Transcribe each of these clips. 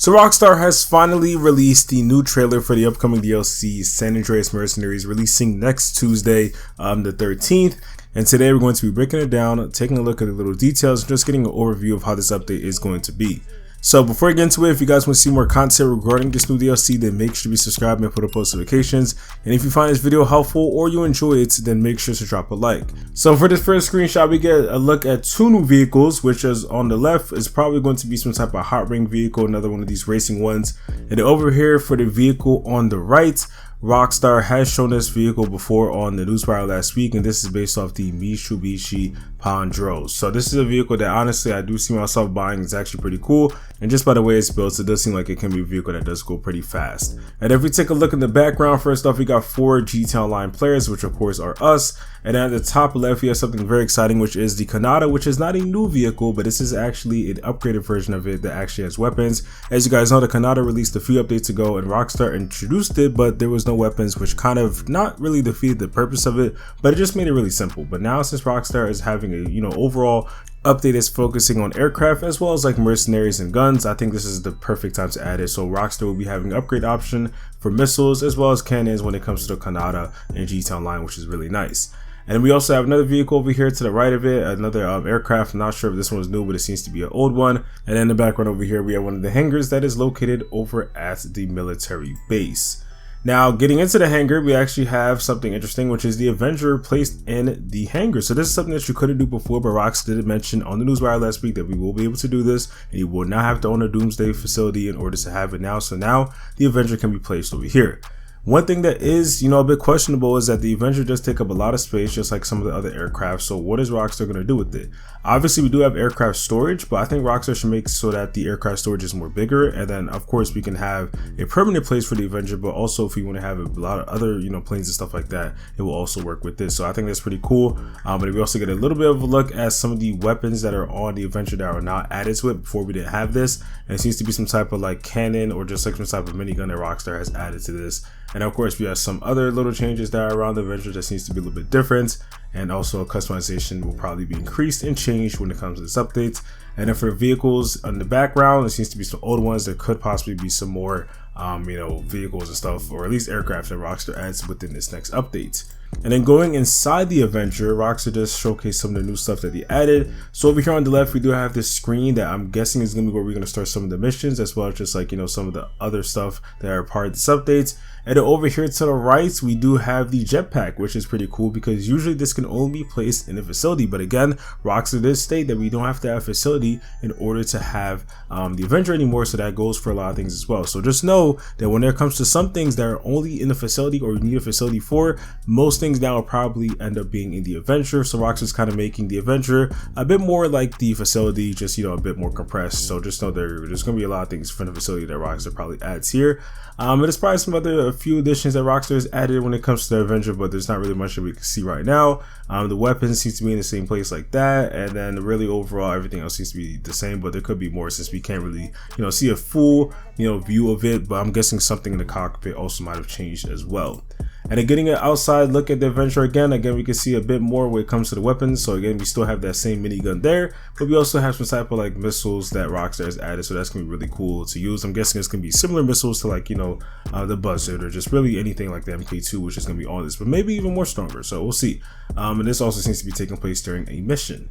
So Rockstar has finally released the new trailer for the upcoming DLC San Andreas Mercenaries, releasing next Tuesday, the 13th. And today we're going to be breaking it down, taking a look at the little details, and just getting an overview of how this update is going to be. So before I get into it, if you guys want to see more content regarding this new DLC, then make sure to be subscribed and put up post notifications. And if you find this video helpful or you enjoy it, then make sure to drop a like. So for this first screenshot, we get a look at two new vehicles, which is on the left is probably going to be some type of hot ring vehicle, another one of these racing ones. And then over here for the vehicle on the right, Rockstar has shown this vehicle before on the news wire last week, and this is based off the Mitsubishi Pandros. So this is a vehicle that honestly I do see myself buying. It's actually pretty cool, and just by the way it's built, it does seem like it can be a vehicle that does go pretty fast. And if we take a look in the background, first off we got 4 VTOL line players, which of course are us. And at the top left we have something very exciting, which is the Kanata, which is not a new vehicle, but this is actually an upgraded version of it that actually has weapons. As you guys know, the Kanata released a few updates ago and Rockstar introduced it, but there was no weapons, which kind of not really defeated the purpose of it, but it just made it really simple. But now since Rockstar is having a overall update is focusing on aircraft as well as like mercenaries and guns, I think this is the perfect time to add it. So Rockstar will be having an upgrade option for missiles as well as cannons when it comes to the Kanata and G-Town line, which is really nice. And then we also have another vehicle over here to the right of it, another aircraft. I'm not sure if this one is new, but it seems to be an old one. And then in the background over here, we have one of the hangars that is located over at the military base. Now, getting into the hangar, we actually have something interesting, which is the Avenger placed in the hangar. So this is something that you couldn't do before, but Rockstar did mention on the newswire last week that we will be able to do this, and you will not have to own a Doomsday facility in order to have it now. So now the Avenger can be placed over here. One thing that is, a bit questionable is that the Avenger does take up a lot of space, just like some of the other aircraft. So what is Rockstar going to do with it? Obviously, we do have aircraft storage, but I think Rockstar should make so that the aircraft storage is more bigger. And then, of course, we can have a permanent place for the Avenger, but also if we want to have a lot of other, planes and stuff like that, it will also work with this. So I think that's pretty cool. But we also get a little bit of a look at some of the weapons that are on the Avenger that are not added to it before we didn't have this. And it seems to be some type of like cannon or just like some type of minigun that Rockstar has added to this. And of course, we have some other little changes that are around the Avenger that seems to be a little bit different. And also customization will probably be increased and changed when it comes to this update. And then for vehicles on the background, there seems to be some old ones. There could possibly be some more, vehicles and stuff, or at least aircraft that Rockstar adds within this next update. And then going inside the Avenger, Rockstar just showcased some of the new stuff that they added. So over here on the left, we do have this screen that I'm guessing is going to be where we're going to start some of the missions, as well as just like, some of the other stuff that are part of this update. And then over here to the right, we do have the jetpack, which is pretty cool because usually this can only be placed in a facility. But again, Rockstar did state that we don't have to have a facility in order to have the Avenger anymore. So that goes for a lot of things as well. So just know that when it comes to some things that are only in a facility or you need a facility for, most things now will probably end up being in the Avenger. So Rockstar's kind of making the Avenger a bit more like the facility, just a bit more compressed. So just know there's going to be a lot of things from the facility that Rockstar probably adds here. And there's probably some other a few additions that Rockstar has added when it comes to the Avenger, but there's not really much that we can see right now. The weapons seems to be in the same place like that, and then really overall everything else seems to be the same, but there could be more since we can't really see a full view of it. But I'm guessing something in the cockpit also might have changed as well. And then getting an outside look at the Avenger again, we can see a bit more when it comes to the weapons. So again, we still have that same minigun there, but we also have some type of like missiles that Rockstar has added. So that's gonna be really cool to use. I'm guessing it's gonna be similar missiles to like, the Buzzard or just really anything like the MK2, which is gonna be on this, but maybe even more stronger. So we'll see. And this also seems to be taking place during a mission.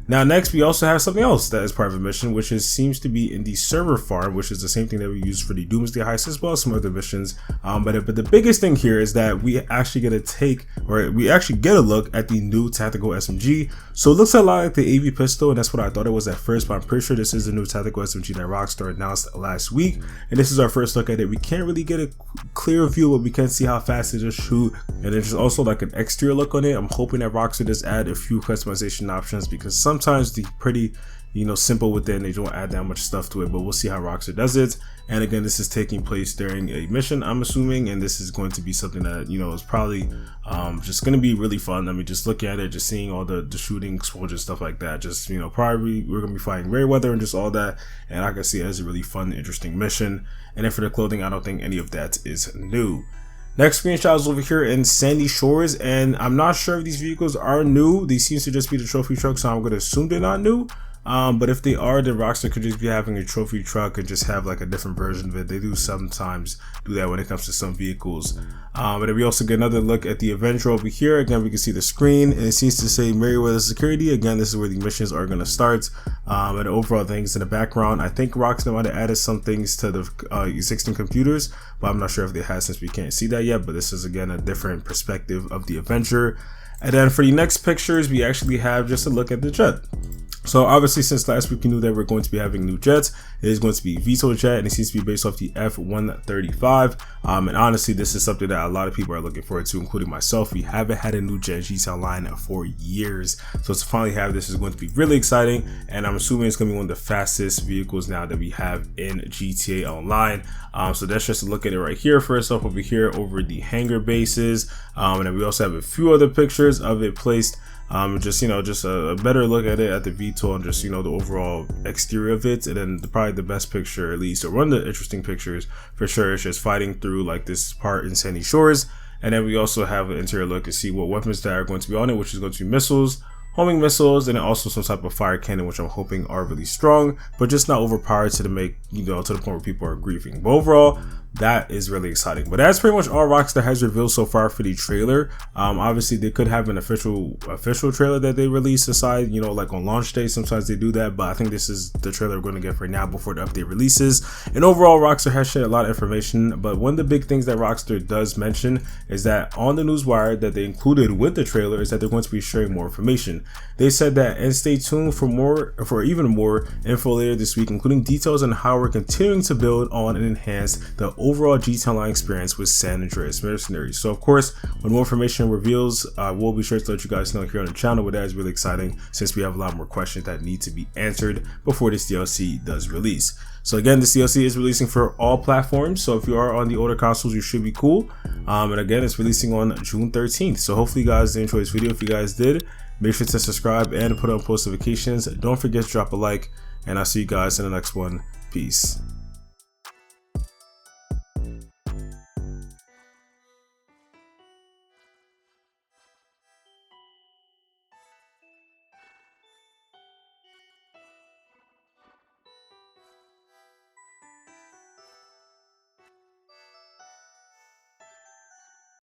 Now next, we also have something else that is part of a mission, which seems to be in the server farm, which is the same thing that we use for the Doomsday heist as well as some other missions. But the biggest thing here is that we actually get a look at the new tactical SMG. So it looks a lot like the AV pistol, and that's what I thought it was at first, but I'm pretty sure this is the new tactical SMG that Rockstar announced last week. And this is our first look at it. We can't really get a clear view, but we can see how fast it just shoot. And there's also like an exterior look on it. I'm hoping that Rockstar does add a few customization options, because sometimes the pretty simple with it and they don't add that much stuff to it, but we'll see how Rockstar does it. And again, this is taking place during a mission, I'm assuming, and this is going to be something that is probably just going to be really fun. I mean, just look at it, just seeing all the shooting, explosions, stuff like that. Just probably we're going to be fighting rare weather and just all that, and I can see it as a really fun, interesting mission. And then for the clothing, I don't think any of that is new. Next screenshot is over here in Sandy Shores, and I'm not sure if these vehicles are new. These seems to just be the trophy truck, so I'm going to assume they're not new. But if they are, then Rockstar could just be having a trophy truck and just have like a different version of it. They do sometimes do that when it comes to some vehicles. But then we also get another look at the Avenger over here. Again, we can see the screen and it seems to say Merryweather Security. Again, this is where the missions are going to start. And overall things in the background, I think Rockstar might have added some things to the existing computers, but I'm not sure if they have since we can't see that yet. But this is again a different perspective of the Avenger. And then for the next pictures, we actually have just a look at the jet. So obviously, since last week we knew that we're going to be having new jets. It is going to be VTOL jet, and it seems to be based off the F-135. And honestly, this is something that a lot of people are looking forward to, including myself. We haven't had a new jet VTOL line for years, so to finally have this is going to be really exciting. And I'm assuming it's going to be one of the fastest vehicles now that we have in GTA Online. So that's just a look at it right here. First off, over here over the hangar bases, and then we also have a few other pictures of it placed. Just a better look at it at the VTOL and just the overall exterior of it. And then probably the best picture, at least, or one of the interesting pictures for sure, is just fighting through like this part in Sandy Shores. And then we also have an interior look to see what weapons that are going to be on it, which is going to be missiles, homing missiles, and then also some type of fire cannon, which I'm hoping are really strong, but just not overpowered to the to the point where people are grieving. But overall, that is really exciting. But that's pretty much all Rockstar has revealed so far for the trailer. Obviously they could have an official trailer that they release aside, like on launch day. Sometimes they do that, but I think this is the trailer we're going to get for now before the update releases. And overall, Rockstar has shared a lot of information, but one of the big things that Rockstar does mention is that on the newswire that they included with the trailer is that they're going to be sharing more information. They said that, and stay tuned for even more info later this week, including details on how we're continuing to build on and enhance the overall GTA Online experience with San Andreas Mercenaries. So of course, when more information reveals, we'll be sure to let you guys know here on the channel. But that is really exciting since we have a lot more questions that need to be answered before this DLC does release. So again, this DLC is releasing for all platforms. So if you are on the older consoles, you should be cool. And again, it's releasing on June 13th. So hopefully you guys enjoyed this video. If you guys did, make sure to subscribe and put on post notifications. Don't forget to drop a like, and I'll see you guys in the next one. Peace.